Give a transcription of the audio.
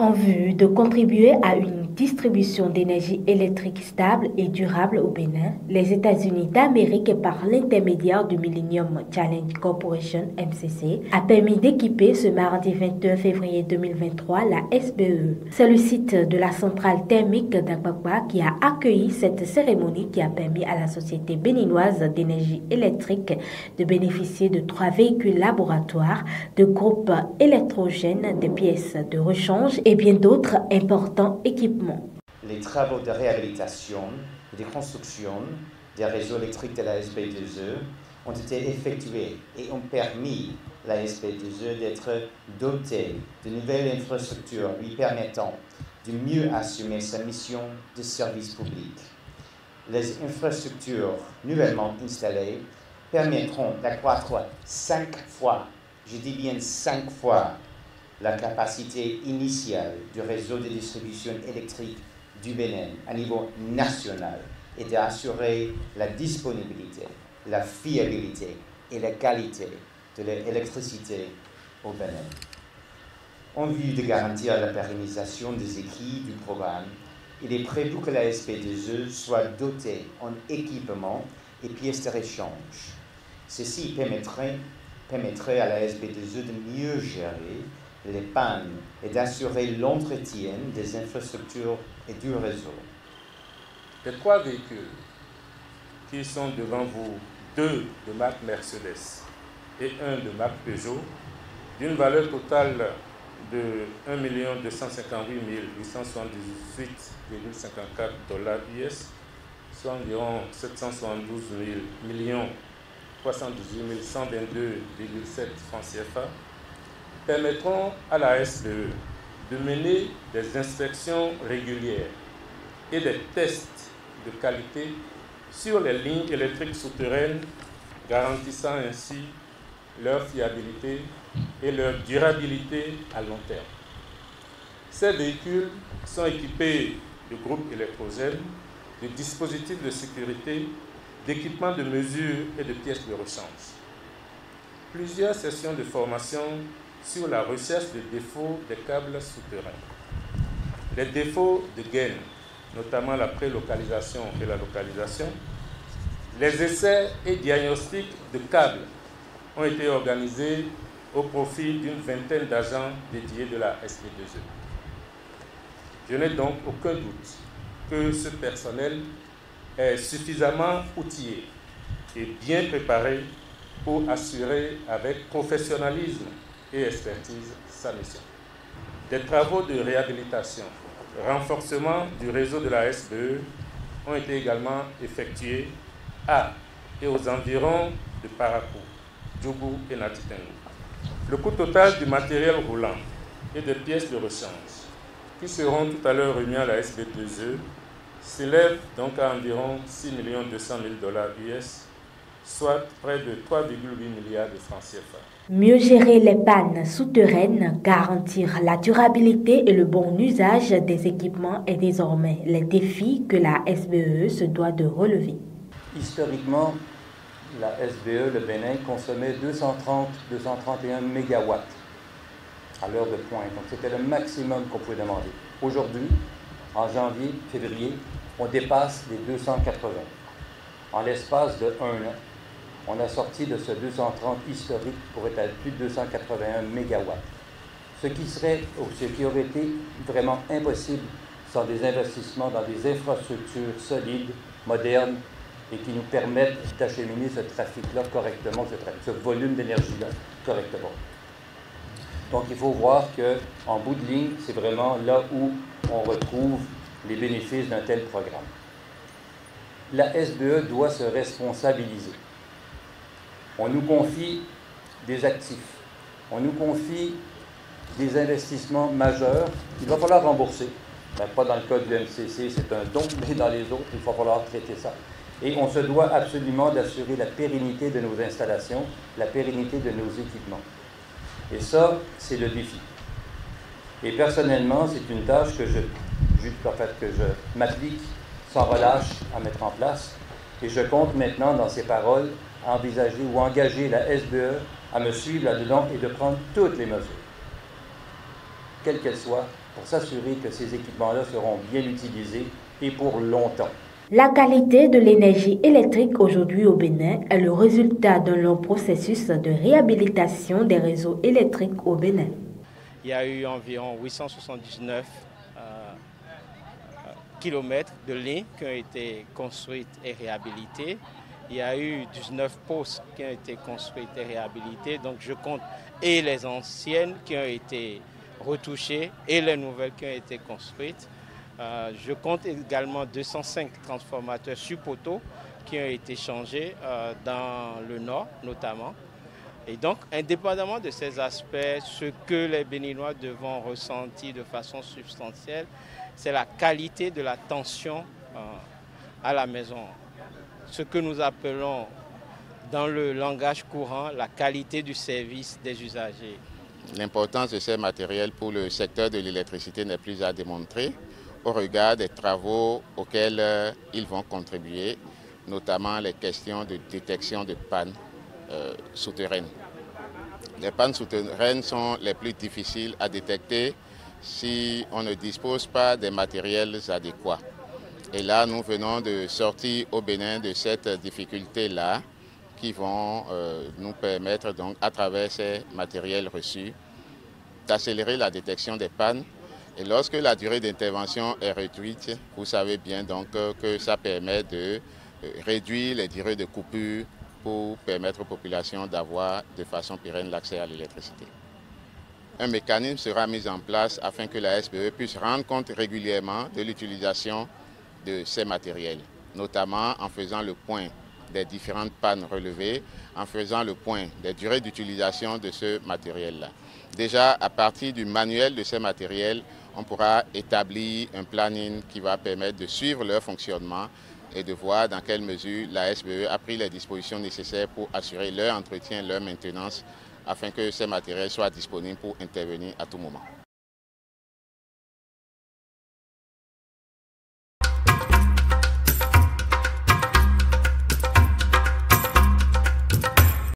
En vue de contribuer à une distribution d'énergie électrique stable et durable au Bénin, les États-Unis d'Amérique, par l'intermédiaire du Millennium Challenge Corporation (MCC), a permis d'équiper ce mardi 22 février 2023 la SBE. C'est le site de la centrale thermique d'Agbagba qui a accueilli cette cérémonie qui a permis à la Société béninoise d'énergie électrique de bénéficier de 3 véhicules laboratoires, de groupes électrogènes, des pièces de rechange et bien d'autres importants équipements. Les travaux de réhabilitation et de construction des réseaux électriques de la SB2E ont été effectués et ont permis à la SB2E d'être dotée de nouvelles infrastructures lui permettant de mieux assumer sa mission de service public. Les infrastructures nouvellement installées permettront d'accroître 5 fois, je dis bien 5 fois, la capacité initiale du réseau de distribution électrique du Bénin à niveau national et d'assurer la disponibilité, la fiabilité et la qualité de l'électricité au Bénin. En vue de garantir la pérennisation des équipes du programme, il est prévu que la SB2E soit dotée en équipements et pièces de rechange. Ceci permettrait à la SB2E de mieux gérer les pannes et d'assurer l'entretien des infrastructures et du réseau. Les 3 véhicules qui sont devant vous, 2 de marque Mercedes et 1 de marque Peugeot, d'une valeur totale de 1 258 878,54 $ US, soit environ 772 318 122,7 francs CFA, permettront à la SBE de mener des inspections régulières et des tests de qualité sur les lignes électriques souterraines, garantissant ainsi leur fiabilité et leur durabilité à long terme. Ces véhicules sont équipés de groupes électrogènes, de dispositifs de sécurité, d'équipements de mesure et de pièces de rechange. Plusieurs sessions de formation sur la recherche des défauts des câbles souterrains. Les défauts de gaine, notamment la prélocalisation et la localisation, les essais et diagnostics de câbles ont été organisés au profit d'une vingtaine d'agents dédiés de la SB2E. Je n'ai donc aucun doute que ce personnel est suffisamment outillé et bien préparé pour assurer avec professionnalisme et expertise sa mission. Des travaux de réhabilitation, renforcement du réseau de la SBE ont été également effectués à et aux environs de Parakou, Djougou et Natitengu. Le coût total du matériel roulant et des pièces de rechange qui seront tout à l'heure remis à la SB2E s'élève donc à environ 6 200 000 $ US, soit près de 3,8 milliards de francs CFA. Mieux gérer les pannes souterraines, garantir la durabilité et le bon usage des équipements est désormais les défis que la SBE se doit de relever. Historiquement, la SBE, le Bénin, consommait 231 mégawatts à l'heure de pointe. Donc c'était le maximum qu'on pouvait demander. Aujourd'hui, en janvier, février, on dépasse les 280. En l'espace de 1 an, on a sorti de ce 230 historique pour être à plus de 281 mégawatts. Ce qui aurait été vraiment impossible sans des investissements dans des infrastructures solides, modernes, et qui nous permettent d'acheminer ce trafic-là correctement, ce volume d'énergie-là correctement. Donc il faut voir qu'en bout de ligne, c'est vraiment là où on retrouve les bénéfices d'un tel programme. La SBE doit se responsabiliser. On nous confie des actifs, on nous confie des investissements majeurs qu'il va falloir rembourser. Ben, pas dans le cas du MCC, c'est un don, mais dans les autres, il va falloir traiter ça. Et on se doit absolument d'assurer la pérennité de nos installations, la pérennité de nos équipements. Et ça, c'est le défi. Et personnellement, c'est une tâche que je m'applique sans relâche à mettre en place. Et je compte maintenant, dans ces paroles, envisager ou engager la SBE à me suivre là-dedans et de prendre toutes les mesures, quelles qu'elles soient, pour s'assurer que ces équipements-là seront bien utilisés et pour longtemps. La qualité de l'énergie électrique aujourd'hui au Bénin est le résultat d'un long processus de réhabilitation des réseaux électriques au Bénin. Il y a eu environ 879 kilomètres de lignes qui ont été construites et réhabilitées. Il y a eu 19 postes qui ont été construites et réhabilitées. Donc je compte et les anciennes qui ont été retouchées et les nouvelles qui ont été construites. Je compte également 205 transformateurs sur poteau qui ont été changés dans le nord notamment. Et donc, indépendamment de ces aspects, ce que les Béninois devront ressentir de façon substantielle, c'est la qualité de la tension à la maison. Ce que nous appelons dans le langage courant la qualité du service des usagers. L'importance de ces matériels pour le secteur de l'électricité n'est plus à démontrer au regard des travaux auxquels ils vont contribuer, notamment les questions de détection de pannes souterraines. Les pannes souterraines sont les plus difficiles à détecter si on ne dispose pas des matériels adéquats. Et là, nous venons de sortir au Bénin de cette difficulté-là qui vont nous permettre, donc, à travers ces matériels reçus, d'accélérer la détection des pannes. Et lorsque la durée d'intervention est réduite, vous savez bien donc que ça permet de réduire les durées de coupure pour permettre aux populations d'avoir de façon pérenne l'accès à l'électricité. Un mécanisme sera mis en place afin que la SBE puisse rendre compte régulièrement de l'utilisation de ces matériels, notamment en faisant le point des différentes pannes relevées, en faisant le point des durées d'utilisation de ce matériel-là. Déjà, à partir du manuel de ces matériels, on pourra établir un planning qui va permettre de suivre leur fonctionnement et de voir dans quelle mesure la SBE a pris les dispositions nécessaires pour assurer leur entretien, leur maintenance, afin que ces matériels soient disponibles pour intervenir à tout moment.